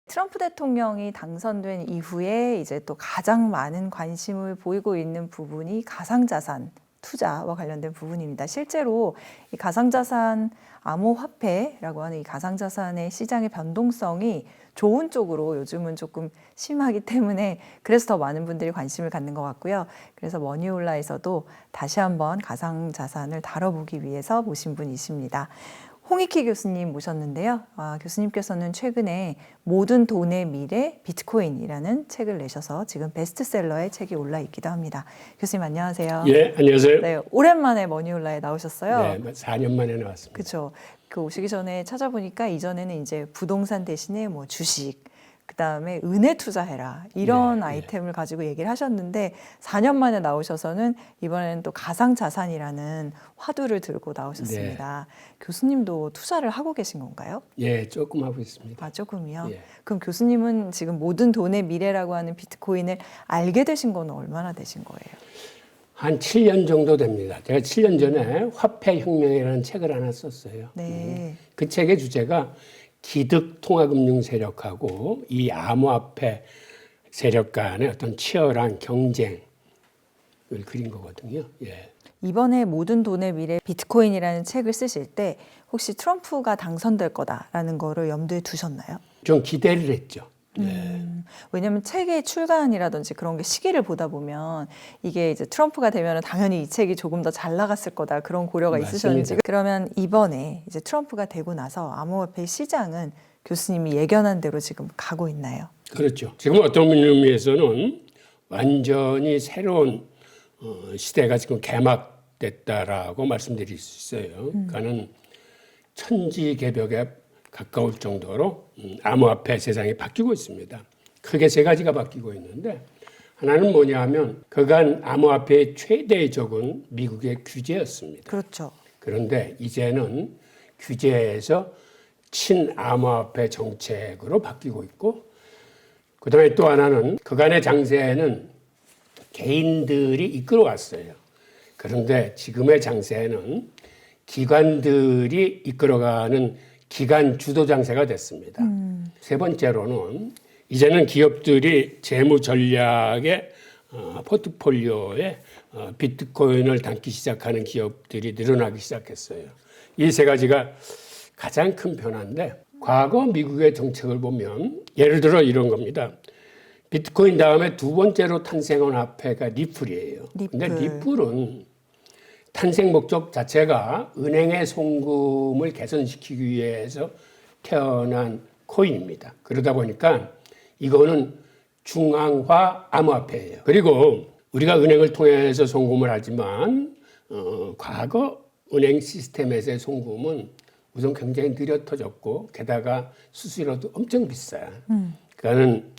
트럼프 대통령이 당선된 이후에 이제 또 가장 많은 관심을 보이고 있는 부분이 가상자산 투자와 관련된 부분입니다. 실제로 이 가상자산 암호화폐라고 하는 이 가상자산의 시장의 변동성이 좋은 쪽으로 요즘은 조금 심하기 때문에 그래서 더 많은 분들이 관심을 갖는 것 같고요. 그래서 머니올라에서도 다시 한번 가상자산을 다뤄보기 위해서 모신 분이십니다. 홍익희 교수님 모셨는데요. 교수님께서는 최근에 모든 돈의 미래 비트코인이라는 책을 내셔서 지금 베스트셀러에 책이 올라 있기도 합니다. 교수님 안녕하세요. 예, 안녕하세요. 네, 오랜만에 머니올라에 나오셨어요. 네, 4년 만에 나왔습니다. 그렇죠. 그 오시기 전에 찾아보니까 이전에는 이제 부동산 대신에 뭐 주식, 그다음에 은혜 투자해라 이런 아이템을 가지고 얘기를 하셨는데 4년 만에 나오셔서는 이번에는 또 가상자산이라는 화두를 들고 나오셨습니다. 교수님도 투자를 하고 계신 건가요? 예, 조금 하고 있습니다. 아, 조금이요? 예. 그럼 교수님은 지금 모든 돈의 미래라고 하는 비트코인을 알게 되신 건 얼마나 되신 거예요? 한 7년 정도 됩니다. 제가 7년 전에 화폐혁명이라는 책을 하나 썼어요. 네. 그 책의 주제가 기득 통화금융 세력하고 이 암호화폐 세력 간의 어떤 치열한 경쟁을 그린 거거든요. 예. 이번에 모든 돈의 미래 비트코인이라는 책을 쓰실 때 혹시 트럼프가 당선될 거다라는 거를 염두에 두셨나요? 좀 기대를 했죠. 왜냐하면 책의 출간이라든지 그런 게 시기를 보다 보면 이게 이제 트럼프가 되면 당연히 이 책이 조금 더 잘 나갔을 거다 그런 고려가 맞습니다. 있으셨는지. 그러면 이번에 이제 트럼프가 되고 나서 암호화폐 시장은 교수님이 예견한 대로 지금 가고 있나요? 그렇죠. 지금 어떤 의미에서는 완전히 새로운 시대가 지금 개막됐다라고 말씀드릴 수 있어요. 그러니까는 천지개벽에 가까울 정도로 암호화폐 세상이 바뀌고 있습니다. 크게 세 가지가 바뀌고 있는데 하나는 뭐냐 하면 그간 암호화폐의 최대의 적은 미국의 규제였습니다. 그렇죠. 그런데 이제는 규제에서 친암호화폐 정책으로 바뀌고 있고 그다음에 또 하나는 그간의 장세에는 개인들이 이끌어왔어요. 그런데 지금의 장세에는 기관들이 이끌어가는 기관 주도 장세가 됐습니다. 세 번째로는 이제는 기업들이 재무 전략의 포트폴리오에 비트코인을 담기 시작하는 기업들이 늘어나기 시작했어요. 이 세 가지가 가장 큰 변화인데 과거 미국의 정책을 보면 예를 들어 이런 겁니다. 비트코인 다음에 두 번째로 탄생한 화폐가 리플이에요. 근데 리플은 탄생 목적 자체가 은행의 송금을 개선시키기 위해서 태어난 코인입니다. 그러다 보니까 이거는 중앙화 암호화폐예요. 그리고 우리가 은행을 통해서 송금을 하지만 과거 은행 시스템에서의 송금은 우선 굉장히 느려 터졌고 게다가 수수료도 엄청 비싸요. 그러니까는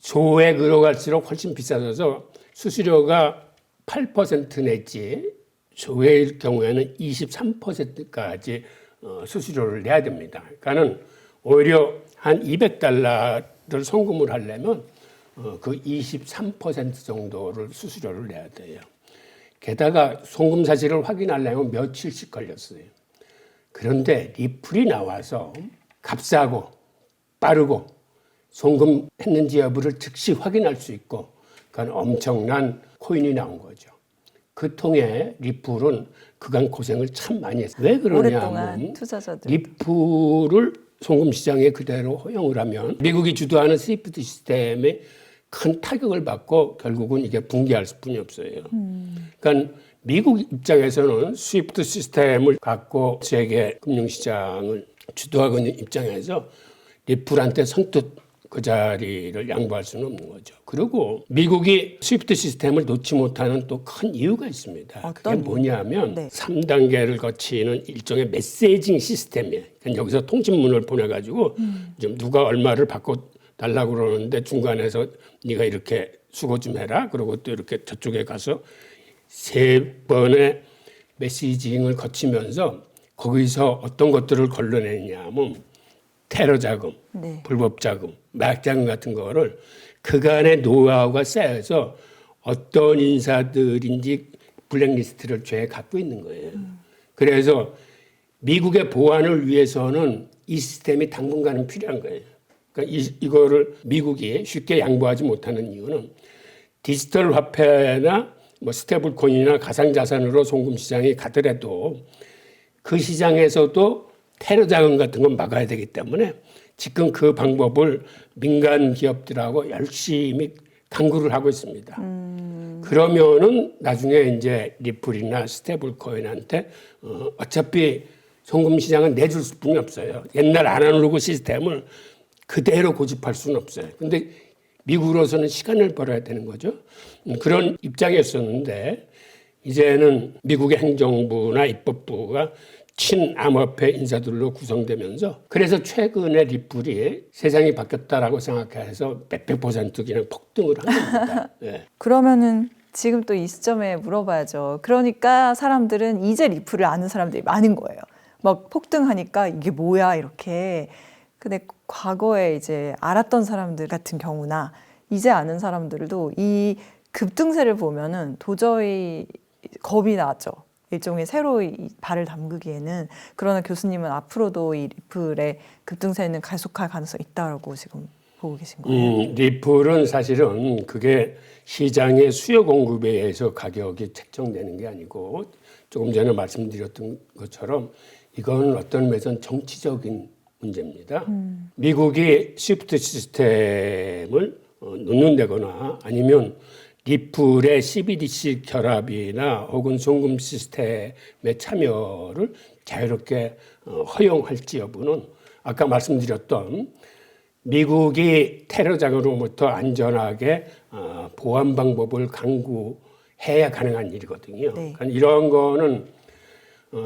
소액으로 갈수록 훨씬 비싸져서 수수료가 8% 내지 소액일 경우에는 23%까지 수수료를 내야 됩니다. 그러니까는 오히려 한 $200를 송금을 하려면 그 23% 정도를 수수료를 내야 돼요. 게다가 송금 사실을 확인하려면 며칠씩 걸렸어요. 그런데 리플이 나와서 값싸고 빠르고 송금했는지 여부를 즉시 확인할 수 있고 그건 엄청난 코인이 나온 거죠. 그 통해 리플은 그간 고생을 참 많이 했어요. 왜 그러냐 하면 리플을 송금 시장에 그대로 허용을 하면 미국이 주도하는 스위프트 시스템에 큰 타격을 받고 결국은 이게 붕괴할 수뿐이 없어요. 그러니까 미국 입장에서는 스위프트 시스템을 갖고 세계 금융시장을 주도하고 있는 입장에서 리플한테 선뜻 그 자리를 양보할 수는 없는 거죠. 그리고 미국이 스위프트 시스템을 놓지 못하는 또 큰 이유가 있습니다. 그게 뭐냐면 3단계를 거치는 일종의 메시징 시스템이에요. 그러니까 여기서 통신문을 보내가지고 좀 누가 얼마를 받고 달라고 그러는데 중간에서 네가 이렇게 수고 좀 해라. 그리고 또 이렇게 저쪽에 가서 3번의 메시징을 거치면서 거기서 어떤 것들을 걸러내냐 하면 테러 자금, 불법 자금, 마약 자금 같은 거를 그간의 노하우가 쌓여서 어떤 인사들인지 블랙리스트를 죄에 갖고 있는 거예요. 그래서 미국의 보안을 위해서는 이 시스템이 당분간은 필요한 거예요. 그러니까 이거를 미국이 쉽게 양보하지 못하는 이유는 디지털 화폐나 뭐 스테이블 코인이나 가상자산으로 송금 시장이 가더라도 그 시장에서도 테러 자금 같은 건 막아야 되기 때문에 지금 그 방법을 민간 기업들하고 열심히 강구를 하고 있습니다. 그러면은 나중에 이제 리플이나 스테이블 코인한테 어차피 송금 시장은 내줄 수뿐이 없어요. 옛날 아날로그 시스템을 그대로 고집할 수는 없어요. 근데 미국으로서는 시간을 벌어야 되는 거죠. 그런 입장이었었는데 이제는 미국의 행정부나 입법부가 친암호화폐 인사들로 구성되면서 그래서 최근에 리플이 세상이 바뀌었다라고 생각해서 몇백 % 그냥 폭등을 한 겁니다. 네. 그러면은 지금 또 이 시점에 물어봐야죠. 그러니까 사람들은 이제 리플을 아는 사람들이 많은 거예요. 막 폭등하니까 이게 뭐야 이렇게. 근데 과거에 이제 알았던 사람들 같은 경우나 이제 아는 사람들도 이 급등세를 보면은 도저히 겁이 나죠. 일종의 새로이 발을 담그기에는. 그러나 교수님은 앞으로도 이 리플의 급등세는 계속할 가능성이 있다고 지금 보고 계신 거예요. 리플은 사실은 그게 시장의 수요 공급에 의해서 가격이 책정되는 게 아니고 조금 전에 말씀드렸던 것처럼 이건 어떤 면에서는 정치적인 문제입니다. 미국이 스위프트 시스템을 놓는다거나 아니면 리플의 CBDC 결합이나 혹은 송금 시스템의 참여를 자유롭게 허용할지 여부는 아까 말씀드렸던 미국이 테러 자금으로부터 안전하게 보안 방법을 강구해야 가능한 일이거든요. 네. 그러니까 이런 거는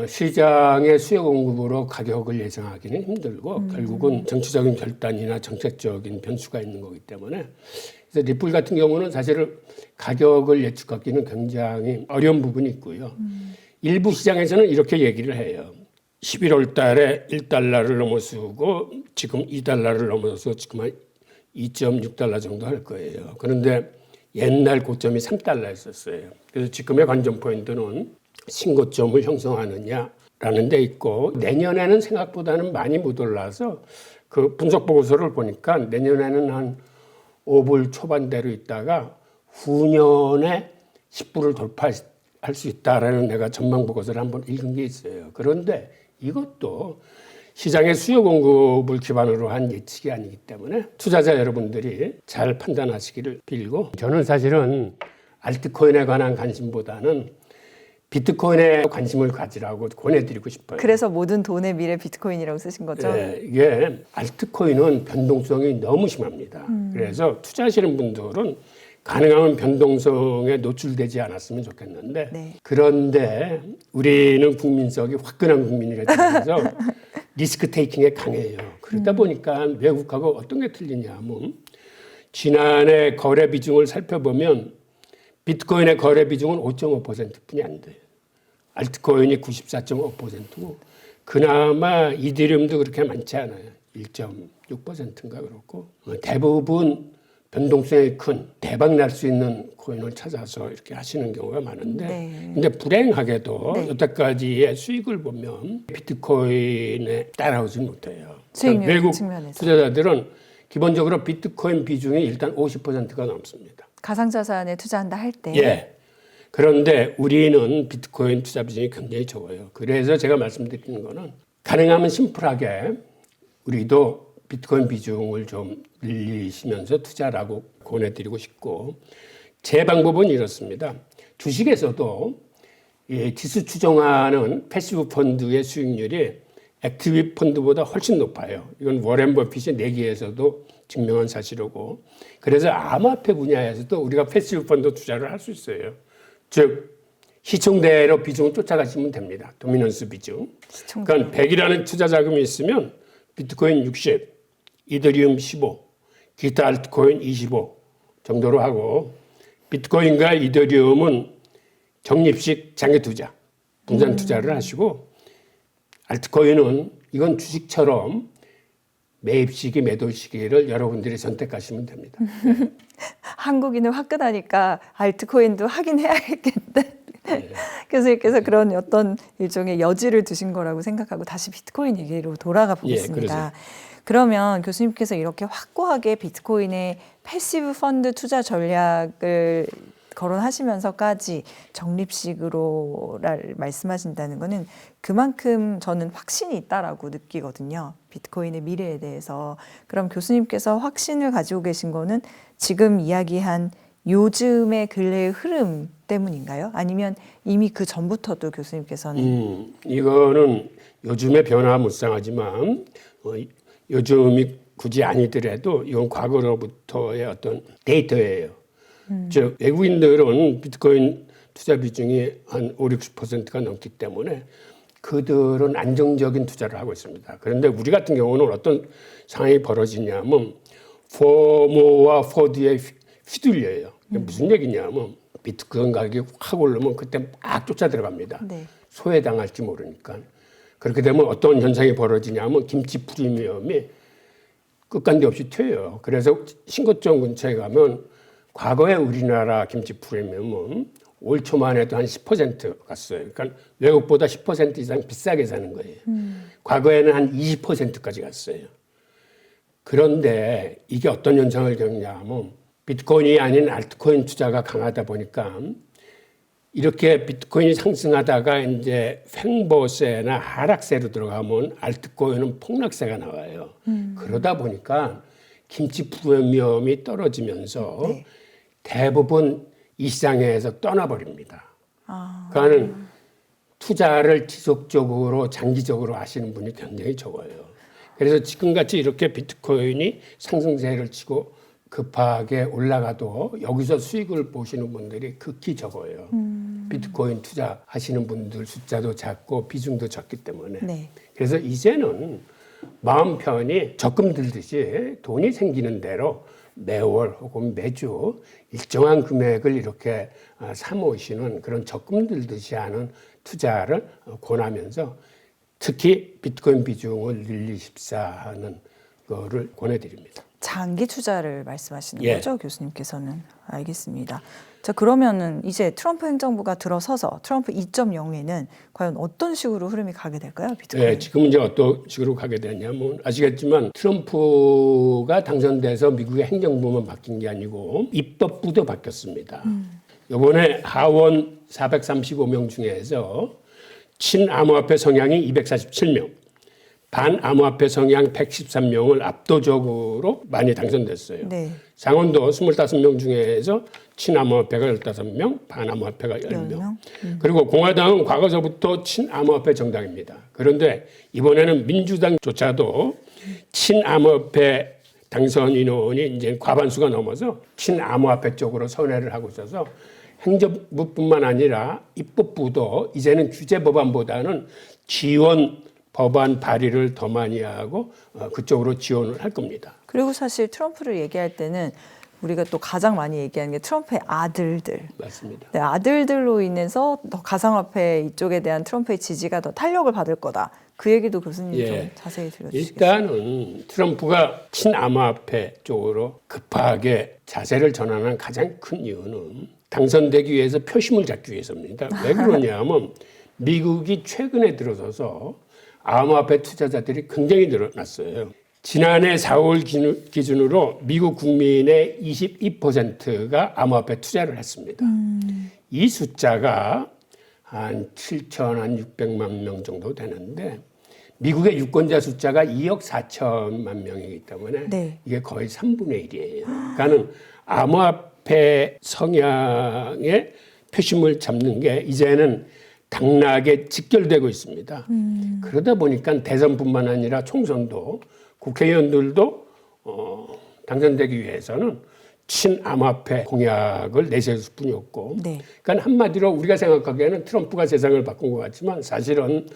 시장의 수요 공급으로 가격을 예상하기는 힘들고 결국은 정치적인 결단이나 정책적인 변수가 있는 거기 때문에 그래서 리플 같은 경우는 사실 가격을 예측하기는 굉장히 어려운 부분이 있고요. 일부 시장에서는 이렇게 얘기를 해요. 11월 달에 1달러를 넘어서고 지금 2달러를 넘어서 지금 한 2.6달러 정도 할 거예요. 그런데 옛날 고점이 3달러였었어요. 그래서 지금의 관전 포인트는 신고점을 형성하느냐라는 데 있고 내년에는 생각보다는 많이 못 올라서 그 분석 보고서를 보니까 내년에는 한 5불 초반대로 있다가 후년에 10불을 돌파할 수 있다라는 내가 전망 보고서를 한번 읽은 게 있어요. 그런데 이것도 시장의 수요 공급을 기반으로 한 예측이 아니기 때문에 투자자 여러분들이 잘 판단하시기를 빌고 저는 사실은 알트코인에 관한 관심보다는 비트코인에 관심을 가지라고 권해드리고 싶어요. 그래서 모든 돈의 미래 비트코인이라고 쓰신 거죠? 네, 이게 알트코인은 변동성이 너무 심합니다. 그래서 투자하시는 분들은 가능하면 변동성에 노출되지 않았으면 좋겠는데 네. 그런데 우리는 국민성이 화끈한 국민이라 해서 리스크 테이킹에 강해요. 그러다 보니까 외국하고 어떤 게 틀리냐 하면 지난해 거래 비중을 살펴보면 비트코인의 거래 비중은 5.5%뿐이 안 돼요. 알트코인이 94.5%고 그나마 이더리움도 그렇게 많지 않아요. 1.6%인가 그렇고 대부분 변동성이 큰 대박 날 수 있는 코인을 찾아서 이렇게 하시는 경우가 많은데 네. 근데 불행하게도 네. 여태까지의 수익을 보면 비트코인에 따라오지 못해요. 수익률 외국 측면에서. 투자자들은 기본적으로 비트코인 비중이 일단 50%가 넘습니다. 가상자산에 투자한다 할 때. 예. 그런데 우리는 비트코인 투자 비중이 굉장히 적어요. 그래서 제가 말씀드리는 거는 가능하면 심플하게 우리도 비트코인 비중을 좀 늘리시면서 투자라고 권해드리고 싶고 제 방법은 이렇습니다. 주식에서도 지수 추정하는 패시브 펀드의 수익률이 액티브 펀드보다 훨씬 높아요. 이건 워렌 버핏이 내기에서도 증명한 사실이고 그래서 암호화폐 분야에서도 우리가 패시브 펀드 투자를 할 수 있어요. 즉 시총대로 비중을 쫓아가시면 됩니다. 도미넌스 비중. 그러니까 100이라는 투자 자금이 있으면 비트코인 60, 이더리움 15, 기타 알트코인 25 정도로 하고 비트코인과 이더리움은 적립식 장기 투자, 분산 투자를 하시고 알트코인은 이건 주식처럼 매입 시기, 매도 시기를 여러분들이 선택하시면 됩니다. 한국인은 화끈하니까 알트코인도 하긴 해야겠다. 교수님께서 그런 어떤 일종의 여지를 두신 거라고 생각하고 다시 비트코인 얘기로 돌아가 보겠습니다. 그러면 교수님께서 이렇게 확고하게 비트코인의 패시브 펀드 투자 전략을 거론하시면서까지 적립식으로 말씀하신다는 거는 그만큼 저는 확신이 있다라고 느끼거든요. 비트코인의 미래에 대해서. 그럼 교수님께서 확신을 가지고 계신 거는 지금 이야기한 요즘의 근래의 흐름 때문인가요? 아니면 이미 그 전부터도 교수님께서는 이거는 요즘의 변화무쌍하지만 요즘이 굳이 아니더라도 이건 과거로부터의 어떤 데이터예요. 즉 외국인들은 비트코인 투자 비중이 한 5, 60%가 넘기 때문에 그들은 안정적인 투자를 하고 있습니다. 그런데 우리 같은 경우는 어떤 상황이 벌어지냐면 포모와 포드에 휘둘려요. 무슨 얘기냐면 비트코인 가격이 확 오르면 그때 막 쫓아 들어갑니다. 네. 소외당할지 모르니까. 그렇게 되면 어떤 현상이 벌어지냐면 김치 프리미엄이 끝간데 없이 튀어요. 그래서 신고점 근처에 가면 과거에 우리나라 김치 프리미엄은 올 초만 해도 한 10% 갔어요. 그러니까 외국보다 10% 이상 비싸게 사는 거예요. 과거에는 한 20%까지 갔어요. 그런데 이게 어떤 현상을 겪냐면 비트코인이 아닌 알트코인 투자가 강하다 보니까 이렇게 비트코인이 상승하다가 이제 횡보세나 하락세로 들어가면 알트코인은 폭락세가 나와요. 그러다 보니까 김치 프리미엄이 떨어지면서 네. 대부분 이 시장에서 떠나버립니다. 그러니까 투자를 지속적으로 장기적으로 하시는 분이 굉장히 적어요. 그래서 지금같이 이렇게 비트코인이 상승세를 치고 급하게 올라가도 여기서 수익을 보시는 분들이 극히 적어요. 비트코인 투자하시는 분들 숫자도 작고 비중도 적기 때문에. 네. 그래서 이제는 마음 편히 적금 들듯이 돈이 생기는 대로 매월 혹은 매주 일정한 금액을 이렇게 사모으시는 그런 적금 들듯이 하는 투자를 권하면서 특히 비트코인 비중을 늘리십사 하는 거를 권해드립니다. 장기 투자를 말씀하시는 예. 거죠, 교수님께서는. 알겠습니다. 자, 그러면은 이제 트럼프 행정부가 들어서서 트럼프 2.0에는 과연 어떤 식으로 흐름이 가게 될까요, 비트코인? 네, 지금 이제 어떤 식으로 가게 되냐면 아시겠지만 트럼프가 당선돼서 미국의 행정부만 바뀐 게 아니고 입법부도 바뀌었습니다. 이번에 하원 435명 중에서 친암호화폐 성향이 247명, 반암호화폐 성향 113명을 압도적으로 많이 당선됐어요. 네. 상원도 25명 중에서 친암호화폐가 15명, 반암호화폐가 10명. 그리고 공화당은 과거서부터 친암호화폐 정당입니다. 그런데 이번에는 민주당조차도 친암호화폐 당선 인원이 이제 과반수가 넘어서 친암호화폐 쪽으로 선회를 하고 있어서 행정부뿐만 아니라 입법부도 이제는 규제 법안보다는 지원 법안 발의를 더 많이 하고 그쪽으로 지원을 할 겁니다. 그리고 사실 트럼프를 얘기할 때는 우리가 또 가장 많이 얘기하는 게 트럼프의 아들들. 맞습니다. 네, 아들들로 인해서 더 가상화폐 이쪽에 대한 트럼프의 지지가 더 탄력을 받을 거다. 그 얘기도 교수님 좀 자세히 들려주시겠어요? 일단은 트럼프가 친암호화폐 쪽으로 급하게 자세를 전환한 가장 큰 이유는 당선되기 위해서 표심을 잡기 위해서입니다. 왜 그러냐면 미국이 최근에 들어서서 암호화폐 투자자들이 굉장히 늘어났어요. 지난해 4월 기준으로 미국 국민의 22%가 암호화폐 투자를 했습니다. 이 숫자가 한 7,600만 명 정도 되는데 미국의 유권자 숫자가 2억 4천만 명이기 때문에 네. 이게 거의 3분의 1이에요. 그러니까는 암호화폐 성향의 표심을 잡는 게 이제는 당락에 직결되고 있습니다. 그러다 보니까 대선뿐만 아니라 총선도 국회의원들도 당선되기 위해서는 친암호화폐 공약을 내세울 뿐이 없고 네. 그러니까 한마디로 우리가 생각하기에는 트럼프가 세상을 바꾼 것 같지만 사실은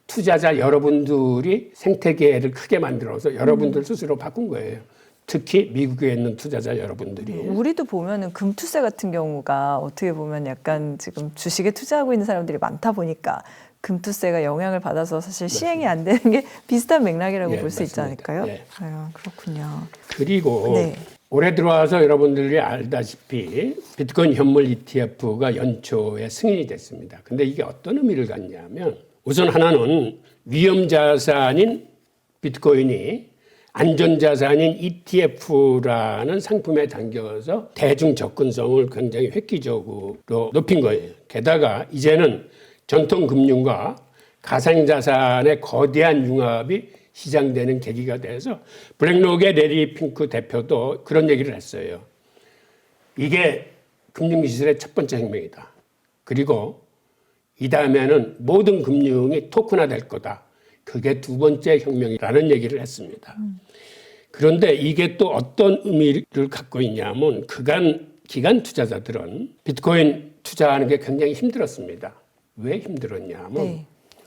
투자자 여러분들이 생태계를 크게 만들어서 여러분들 스스로 바꾼 거예요. 특히 미국에 있는 투자자 여러분들이. 우리도 보면은 금투세 같은 경우가 어떻게 보면 약간 지금 주식에 투자하고 있는 사람들이 많다 보니까 금투세가 영향을 받아서 사실 시행이 안 되는 게 비슷한 맥락이라고 볼 수 있지 맞습니다. 않을까요? 예. 아유, 그렇군요. 그리고 네. 올해 들어와서 여러분들이 알다시피 비트코인 현물 ETF가 연초에 승인이 됐습니다. 근데 이게 어떤 의미를 갖냐면 우선 하나는 위험 자산인 비트코인이 안전 자산인 ETF라는 상품에 담겨서 대중 접근성을 굉장히 획기적으로 높인 거예요. 게다가 이제는 전통 금융과 가상 자산의 거대한 융합이 시장되는 계기가 돼서 블랙록의 레리 핑크 대표도 그런 얘기를 했어요. 이게 금융기술의 첫 번째 혁명이다. 그리고 이 다음에는 모든 금융이 토큰화 될 거다. 그게 두 번째 혁명이라는 얘기를 했습니다. 그런데 이게 또 어떤 의미를 갖고 있냐면 기관 투자자들은 비트코인 투자하는 게 굉장히 힘들었습니다. 왜 힘들었냐면 네.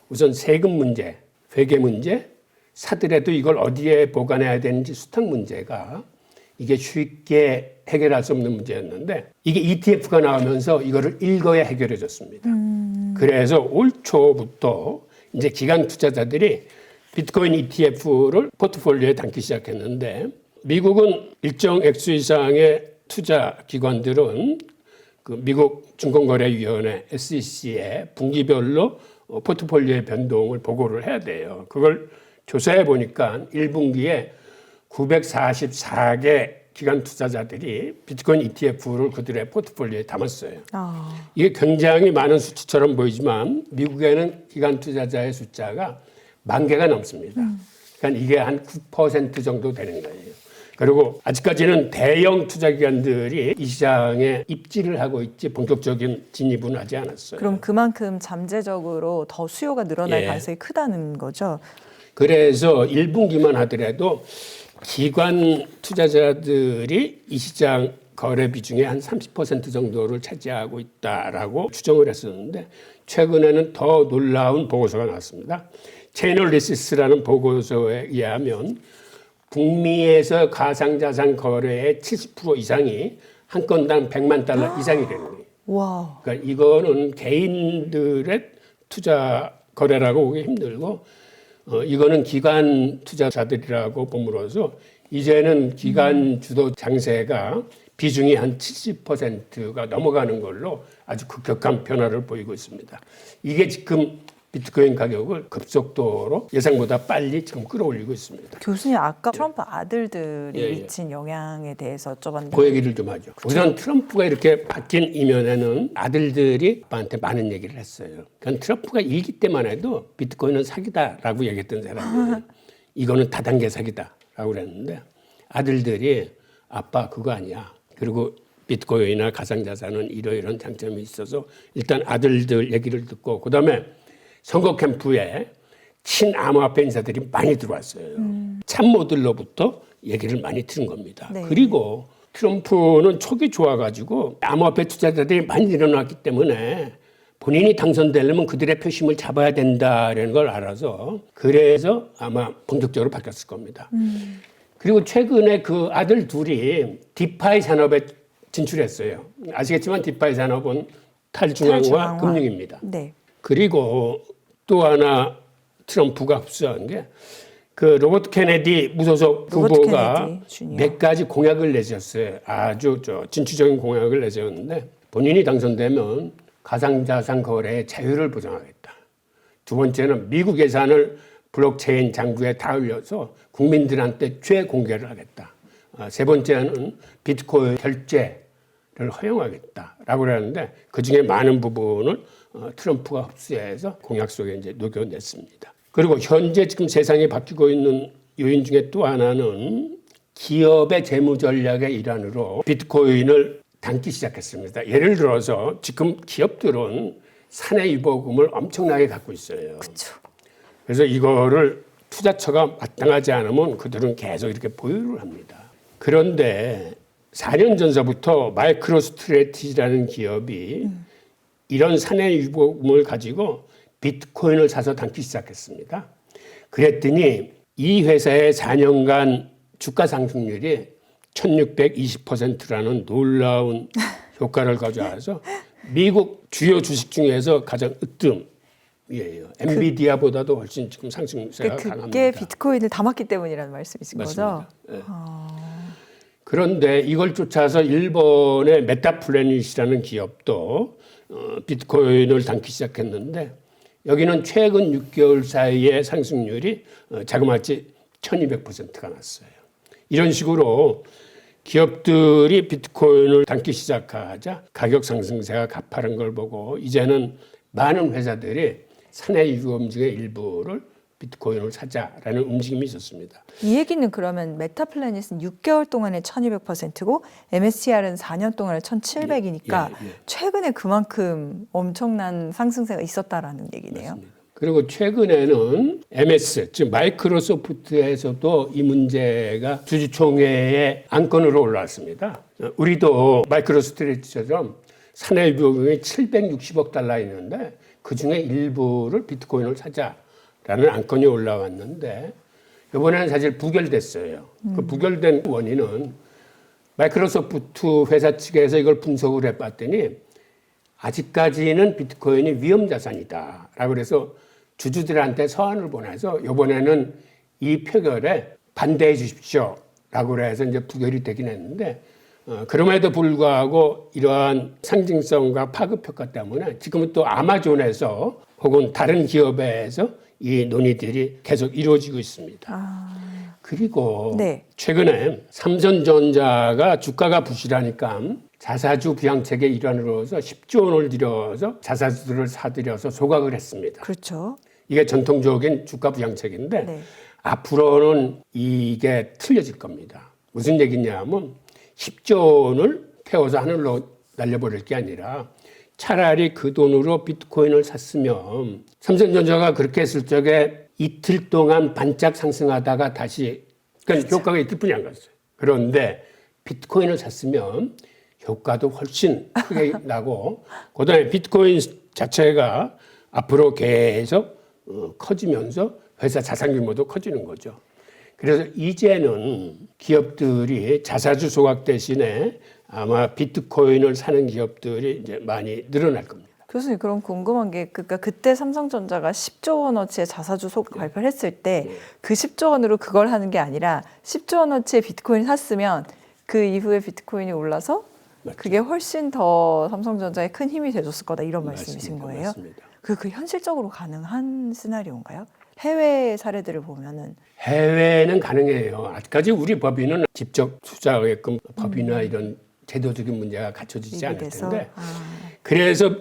우선 세금 문제, 회계 문제, 사들여도 이걸 어디에 보관해야 되는지 수탁 문제가 이게 쉽게 해결할 수 없는 문제였는데 이게 ETF가 나오면서 이거를 일거에 해결해 줬습니다. 그래서 올 초부터 이제 기관 투자자들이 비트코인 ETF를 포트폴리오에 담기 시작했는데 미국은 일정 액수 이상의 투자 기관들은 그 미국 증권거래위원회 SEC에 분기별로 포트폴리오의 변동을 보고를 해야 돼요. 그걸 조사해 보니까 1분기에 944개 기관 투자자들이 비트코인 ETF를 그들의 포트폴리오에 담았어요. 이게 굉장히 많은 수치처럼 보이지만 미국에는 기관 투자자의 숫자가 10,000개가 넘습니다. 그러니까 이게 한 9% 정도 되는 거예요. 그리고 아직까지는 대형 투자기관들이 이 시장에 입지를 하고 있지 본격적인 진입은 하지 않았어요. 그럼 그만큼 잠재적으로 더 수요가 늘어날 예. 가능성이 크다는 거죠. 그래서 1분기만 하더라도 기관 투자자들이 이 시장 거래 비중의 한 30% 정도를 차지하고 있다라고 추정을 했었는데 최근에는 더 놀라운 보고서가 나왔습니다. 체이널리시스라는 보고서에 의하면 북미에서 가상자산 거래의 70% 이상이 한 건당 $1,000,000 이상이 되는 거예요. 와. 그러니까 이거는 개인들의 투자 거래라고 보기 힘들고 이거는 기관 투자자들이라고 봄으로써 이제는 기관 주도 장세가 비중이 한 70%가 넘어가는 걸로 아주 급격한 변화를 보이고 있습니다. 이게 지금 비트코인 가격을 급속도로 예상보다 빨리 지금 끌어올리고 있습니다. 교수님 아까 트럼프 아들들이 예. 미친 영향에 대해서 여쭤봤는데 그 얘기를 좀 하죠. 우선 트럼프가 이렇게 바뀐 이면에는 아들들이 아빠한테 많은 얘기를 했어요. 그러니까 트럼프가 일기 때만 해도 비트코인은 사기다라고 얘기했던 사람이에요. 이거는 다단계 사기다라고 그랬는데 아들들이 아빠 그거 아니야. 그리고 비트코인이나 가상자산은 이러이러한 장점이 있어서 일단 아들들 얘기를 듣고 그다음에 선거 캠프에 친암호화폐 인사들이 많이 들어왔어요. 참모들로부터 얘기를 많이 들은 겁니다. 네. 그리고 트럼프는 촉이 좋아가지고 암호화폐 투자자들이 많이 일어났기 때문에 본인이 당선되려면 그들의 표심을 잡아야 된다는 걸 알아서 그래서 아마 본격적으로 바뀌었을 겁니다. 그리고 최근에 그 아들 둘이 디파이 산업에 진출했어요. 아시겠지만 디파이 산업은 탈중앙화 금융입니다. 네. 그리고 또 하나 트럼프가 흡수한 게 그 로버트 케네디 무소속 후보가 몇 가지 공약을 내셨어요. 아주 진취적인 공약을 내세웠는데 본인이 당선되면 가상자산 거래의 자유를 보장하겠다. 두 번째는 미국 예산을 블록체인 장부에 다 올려서 국민들한테 재공개를 하겠다. 세 번째는 비트코인 결제를 허용하겠다라고 그러는데 그중에 많은 부분을 트럼프가 흡수해서 공약 속에 이제 녹여냈습니다. 그리고 현재 지금 세상이 바뀌고 있는 요인 중에 또 하나는 기업의 재무 전략의 일환으로 비트코인을 담기 시작했습니다. 예를 들어서 지금 기업들은 사내 유보금을 엄청나게 갖고 있어요. 그렇죠. 그래서 이거를 투자처가 마땅하지 않으면 그들은 계속 이렇게 보유를 합니다. 그런데 4년 전서부터 마이크로 스트래티지라는 기업이 이런 사내 유보금을 가지고 비트코인을 사서 담기 시작했습니다. 그랬더니 이 회사의 4년간 주가 상승률이 1620%라는 놀라운 효과를 가져와서 미국 주요 주식 중에서 가장 으뜸이에요. 엔비디아보다도 훨씬 지금 상승세가 강합니다. 그게 비트코인을 담았기 때문이라는 말씀이신 맞습니다. 거죠? 네. 그런데 이걸 쫓아서 일본의 메타플래닛이라는 기업도 비트코인을 담기 시작했는데 여기는 최근 6개월 사이에 상승률이 자그마치 1200%가 났어요. 이런 식으로 기업들이 비트코인을 담기 시작하자 가격 상승세가 가파른 걸 보고 이제는 많은 회사들이 사내 유금중의 일부를 비트코인을 사자라는 움직임이 있었습니다. 이 얘기는 그러면 메타플래닛은 6개월 동안에 1200%고 MSCR은 4년 동안에 1700이니까 최근에 그만큼 엄청난 상승세가 있었다라는 얘기네요. 맞습니다. 그리고 최근에는 MS, 즉 마이크로소프트에서도 이 문제가 주주총회의 안건으로 올라왔습니다. 우리도 마이크로소프트처럼 사내 유금이 760억 달러 있는데 그중에 일부를 비트코인을 사자라는 안건이 올라왔는데 이번에는 사실 부결됐어요. 그 부결된 원인은 마이크로소프트 회사 측에서 이걸 분석을 해봤더니 아직까지는 비트코인이 위험자산이다라고 그래서 주주들한테 서한을 보내서 이번에는 이 표결에 반대해 주십시오라고 해서 이제 부결이 되긴 했는데 그럼에도 불구하고 이러한 상징성과 파급 효과 때문에 지금은 또 아마존에서 혹은 다른 기업에서 이 논의들이 계속 이루어지고 있습니다. 그리고 네. 최근에 삼성전자가 주가가 부실하니까 자사주 부양책의 일환으로서 10조 원을 들여서 자사주들을 사들여서 소각을 했습니다. 그렇죠. 이게 전통적인 주가 부양책인데 네. 앞으로는 이게 틀려질 겁니다. 무슨 얘기냐면 10조 원을 태워서 하늘로 날려버릴 게 아니라 차라리 그 돈으로 비트코인을 샀으면 삼성전자가 그렇게 했을 적에 이틀 동안 반짝 상승하다가 다시 그러니까 그렇죠. 효과가 이틀뿐이 안 갔어요. 그런데 비트코인을 샀으면 효과도 훨씬 크게 나고 그다음에 비트코인 자체가 앞으로 계속 커지면서 회사 자산 규모도 커지는 거죠. 그래서 이제는 기업들이 자사주 소각 대신에 아마 비트코인을 사는 기업들이 이제 많이 늘어날 겁니다. 교수님 그럼 궁금한 게 그러니까 그때 삼성전자가 10조 원어치의 자사주 소각 발표를 했을 때 그 10조 원으로 그걸 하는 게 아니라 10조 원어치의 비트코인 샀으면 그 이후에 비트코인이 올라서 맞죠. 그게 훨씬 더 삼성전자에 큰 힘이 돼줬을 거다 이런 말씀이신 맞습니다. 거예요? 맞습니다. 그 현실적으로 가능한 시나리오인가요? 해외 사례들을 보면은 해외는 가능해요. 아직까지 우리 법인은 직접 투자하게끔 법이나 이런 제도적인 문제가 갖춰지지 않을 미국에서? 텐데 그래서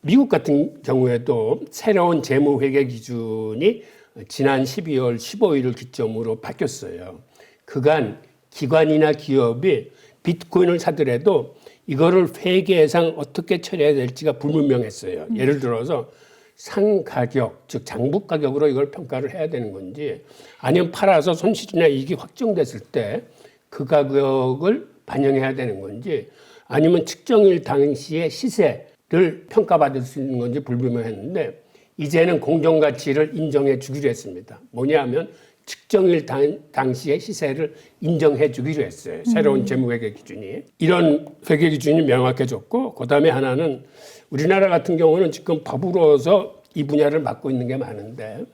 미국 같은 경우에도 새로운 재무회계 기준이 지난 12월 15일을 기점으로 바뀌었어요. 그간 기관이나 기업이 비트코인을 사더라도 이거를 회계상 어떻게 처리해야 될지가 불분명했어요. 예를 들어서 상가격, 즉 장부 가격으로 이걸 평가를 해야 되는 건지 아니면 팔아서 손실이나 이익이 확정됐을 때 그 가격을 반영해야 되는 건지 아니면 측정일 당시의 시세를 평가받을 수 있는 건지 불분명했는데 이제는 공정가치를 인정해 주기로 했습니다. 뭐냐면 측정일 당시의 시세를 인정해 주기로 했어요. 새로운 재무회계 기준이. 이런 회계 기준이 명확해졌고 그다음에 하나는 우리나라 같은 경우는 지금 법으로서 이 분야를 맡고 있는 게 많은데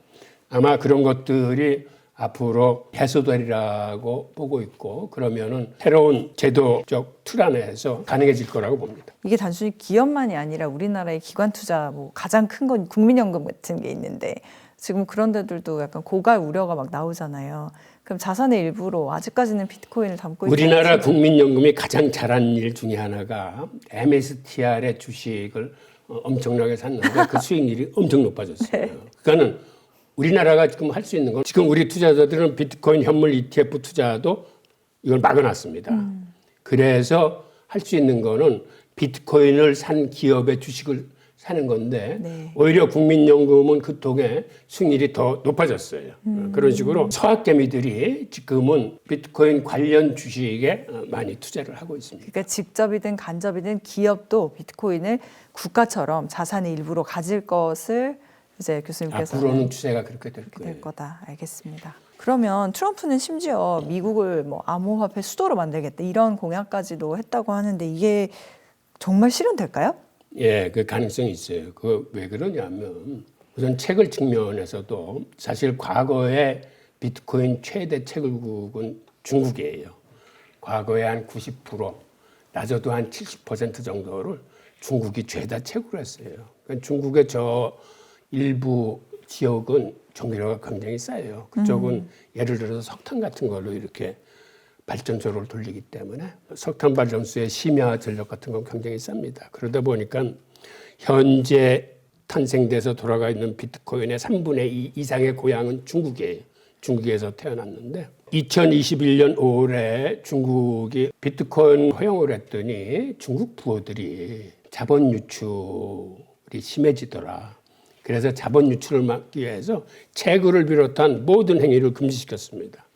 아마 그런 것들이 앞으로 해소되리라고 보고 있고 그러면은 새로운 제도적 틀 안에서 가능해질 거라고 봅니다. 이게 단순히 기업만이 아니라 우리나라의 기관 투자 뭐 가장 큰 건 국민연금 같은 게 있는데 지금 그런 데들도 약간 고갈 우려가 막 나오잖아요. 그럼 자산의 일부로 아직까지는 비트코인을 담고 있는 우리나라 국민연금이 가장 잘한 일 중에 하나가 MSTR의 주식을 엄청나게 샀는데 그 수익률이 엄청 높아졌어요. 네. 그러니까는 우리나라가 지금 할 수 있는 건 지금 우리 투자자들은 비트코인 현물 ETF 투자도 이걸 막아놨습니다. 그래서 할 수 있는 거는 비트코인을 산 기업의 주식을 사는 건데 네. 오히려 국민연금은 그 통해 수익률이 더 높아졌어요. 그런 식으로 서학개미들이 지금은 비트코인 관련 주식에 많이 투자를 하고 있습니다. 그러니까 직접이든 간접이든 기업도 비트코인을 국가처럼 자산의 일부로 가질 것을 이제 교수님께서는 앞으로는 추세가 그렇게 될 그렇게 거예요. 될 거다. 알겠습니다. 그러면 트럼프는 심지어 미국을 뭐 암호화폐 수도로 만들겠다 이런 공약까지도 했다고 하는데 이게 정말 실현될까요? 예, 그 가능성이 있어요. 그 왜 그러냐면 우선 체결 측면에서도 사실 과거에 비트코인 최대 체결국은 중국이에요. 과거에 한 90%, 낮아도 한 70% 정도를 중국이 죄다 채굴을 했어요. 그러니까 중국의 저 일부 지역은 전기료가 굉장히 싸요. 그쪽은 예를 들어서 석탄 같은 걸로 이렇게 발전소를 돌리기 때문에 석탄 발전소의 심야 전력 같은 건 굉장히 쌉니다. 그러다 보니까 현재 탄생돼서 돌아가 있는 비트코인의 3분의 2 이상의 고향은 중국이에요. 중국에서 태어났는데 2021년 5월에 중국이 비트코인 허용을 했더니 중국 부호들이 자본 유출이 심해지더라. 그래서 자본 유출을 막기 위해서 채굴을 비롯한 모든 행위를 금지시켰습니다.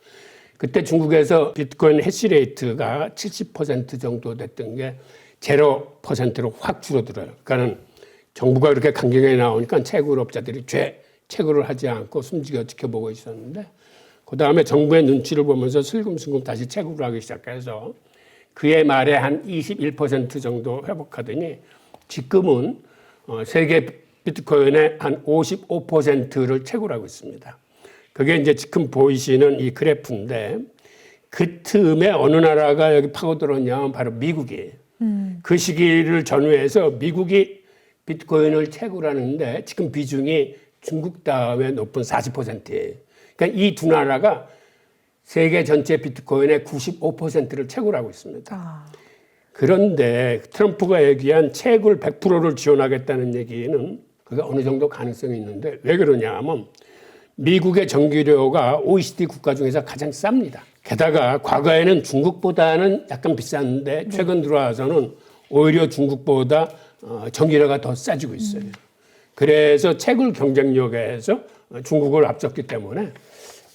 그때 중국에서 비트코인 해시레이트가 70% 정도 됐던 게 0%로 확 줄어들어요. 그러니까는 정부가 그렇게 강경하게 나오니까 채굴업자들이 채굴을 하지 않고 숨지게 지켜보고 있었는데 그 다음에 정부의 눈치를 보면서 슬금슬금 다시 채굴을 하기 시작해서 그해 말에 한 21% 정도 회복하더니 지금은 세계 비트코인의 한 55%를 채굴하고 있습니다. 그게 이제 지금 보이시는 이 그래프인데 그 틈에 어느 나라가 여기 파고들었냐면 바로 미국이에요. 그 시기를 전후해서 미국이 비트코인을 채굴하는데 지금 비중이 중국 다음에 높은 40%예요. 그러니까 이 두 나라가 세계 전체 비트코인의 95%를 채굴하고 있습니다. 그런데 트럼프가 얘기한 채굴 100%를 지원하겠다는 얘기는 그게 어느 정도 가능성이 있는데 왜 그러냐 하면 미국의 전기료가 OECD 국가 중에서 가장 쌉니다. 게다가 과거에는 중국보다는 약간 비쌌는데 최근 들어와서는 오히려 중국보다 전기료가 더 싸지고 있어요. 그래서 채굴 경쟁력에서 중국을 앞섰기 때문에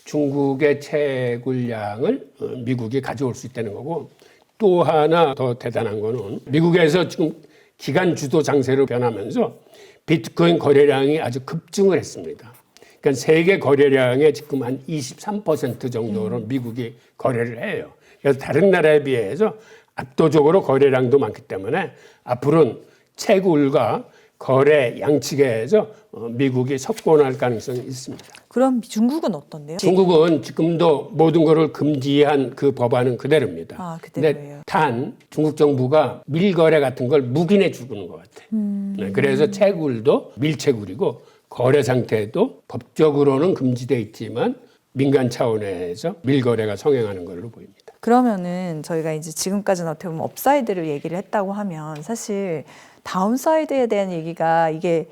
중국의 채굴량을 미국이 가져올 수 있다는 거고 또 하나 더 대단한 거는 미국에서 지금 기간 주도 장세로 변하면서 비트코인 거래량이 아주 급증을 했습니다. 그러니까 세계 거래량의 지금 한 23% 정도로 미국이 거래를 해요. 그래서 다른 나라에 비해서 압도적으로 거래량도 많기 때문에 앞으로는 채굴과 거래 양측에서 미국이 석권할 가능성이 있습니다. 그럼 중국은 어떤데요? 중국은 지금도 모든 것을 금지한 그 법안은 그대로입니다. 아, 그대로예요. 근데 단 중국 정부가 밀거래 같은 걸 묵인해 주는 것 같아요. 네, 그래서 채굴도 밀채굴이고 거래 상태도 법적으로는 금지돼 있지만 민간 차원에서 밀거래가 성행하는 걸로 보입니다. 그러면은 저희가 이제 지금까지는 어떻게 보면 업사이드를 얘기를 했다고 하면 사실 다운사이드에 대한 얘기가 이게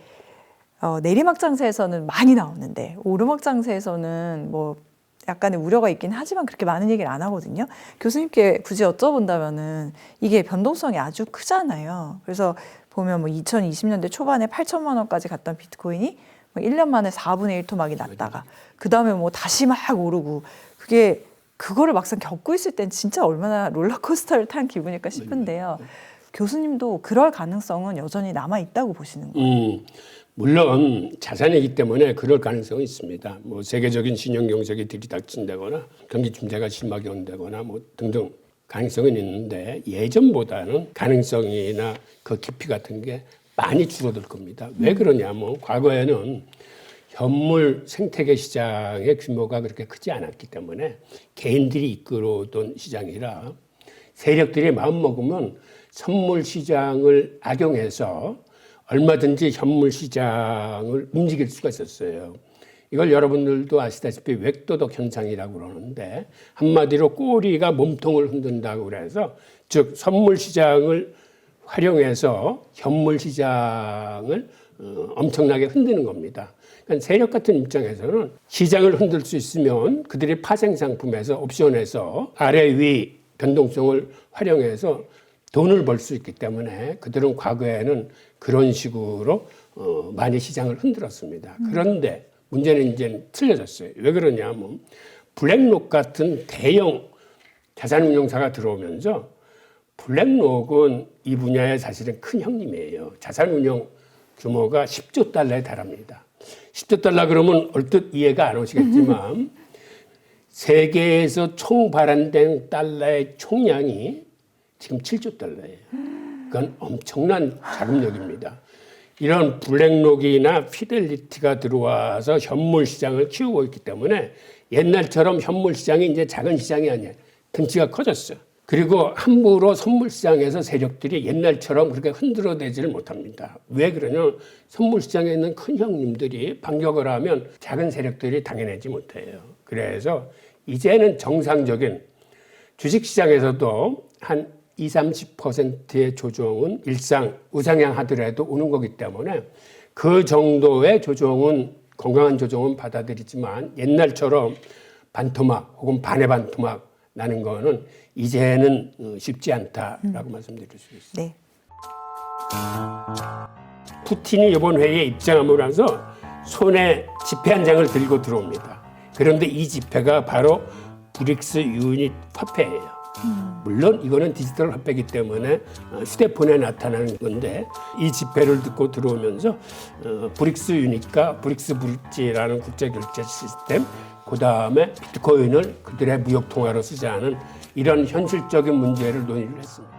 내리막 장세에서는 많이 나오는데 오르막 장세에서는 뭐 약간의 우려가 있긴 하지만 그렇게 많은 얘기를 안 하거든요. 교수님께 굳이 여쭤본다면은 이게 변동성이 아주 크잖아요. 그래서 보면 뭐 2020년대 초반에 8천만 원까지 갔던 비트코인이 뭐 1년 만에 4분의 1 토막이 났다가 그 다음에 뭐 다시 막 오르고 그거를 막상 겪고 있을 땐 진짜 얼마나 롤러코스터를 탄 기분일까 싶은데요. 교수님도 그럴 가능성은 여전히 남아 있다고 보시는 거예요? 물론 자산이기 때문에 그럴 가능성은 있습니다. 뭐 세계적인 신용 경색이 들이닥친다거나 경기 침체가 심하게 온다거나 뭐 등등 가능성은 있는데 예전보다는 가능성이나 그 깊이 같은 게 많이 줄어들 겁니다. 왜 그러냐면 과거에는 현물 생태계 시장의 규모가 그렇게 크지 않았기 때문에 개인들이 이끌어오던 시장이라 세력들이 마음먹으면 선물 시장을 악용해서 얼마든지 현물 시장을 움직일 수가 있었어요. 이걸 여러분들도 아시다시피 웩도덕 현상이라고 그러는데 한마디로 꼬리가 몸통을 흔든다고 그래서 즉 선물 시장을 활용해서 현물 시장을 엄청나게 흔드는 겁니다. 그러니까 세력 같은 입장에서는 시장을 흔들 수 있으면 그들이 파생 상품에서 옵션에서 아래 위 변동성을 활용해서 돈을 벌 수 있기 때문에 그들은 과거에는 그런 식으로 많이 시장을 흔들었습니다. 그런데 문제는 이제 틀려졌어요. 왜 그러냐면 블랙록 같은 대형 자산운용사가 들어오면서 블랙록은 이 분야에 사실은 큰 형님이에요. 자산운용 규모가 10조 달러에 달합니다. 10조 달러 그러면 얼뜻 이해가 안 오시겠지만 세계에서 총 발행된 달러의 총량이 지금 7조 달러예요. 그건 엄청난 자금력입니다. 이런 블랙록이나 피델리티가 들어와서 현물 시장을 키우고 있기 때문에 옛날처럼 현물 시장이 이제 작은 시장이 아니에요. 등치가 커졌어요. 그리고 함부로 선물 시장에서 세력들이 옛날처럼 그렇게 흔들어대지를 못합니다. 왜 그러냐면 선물 시장에 있는 큰 형님들이 반격을 하면 작은 세력들이 당해내지 못해요. 그래서 이제는 정상적인 주식시장에서도 한 20-30%의 조정은 일상 우상향하더라도 오는 거기 때문에 그 정도의 조정은 건강한 조정은 받아들이지만 옛날처럼 반토막 혹은 반의 반토막 나는 거는 이제는 쉽지 않다라고 말씀드릴 수 있습니다. 네. 푸틴이 이번 회의에 입장함으로써 손에 지폐 한 장을 들고 들어옵니다. 그런데 이 지폐가 바로 브릭스 유닛 화폐예요. 물론 이거는 디지털 화폐이기 때문에 휴대폰에 나타나는 건데 이 지폐를 듣고 들어오면서 브릭스 유닛과 브릭스 브릿지라는 국제 결제 시스템, 그 다음에 비트코인을 그들의 무역 통화로 쓰지 않은 이런 현실적인 문제를 논의를 했습니다.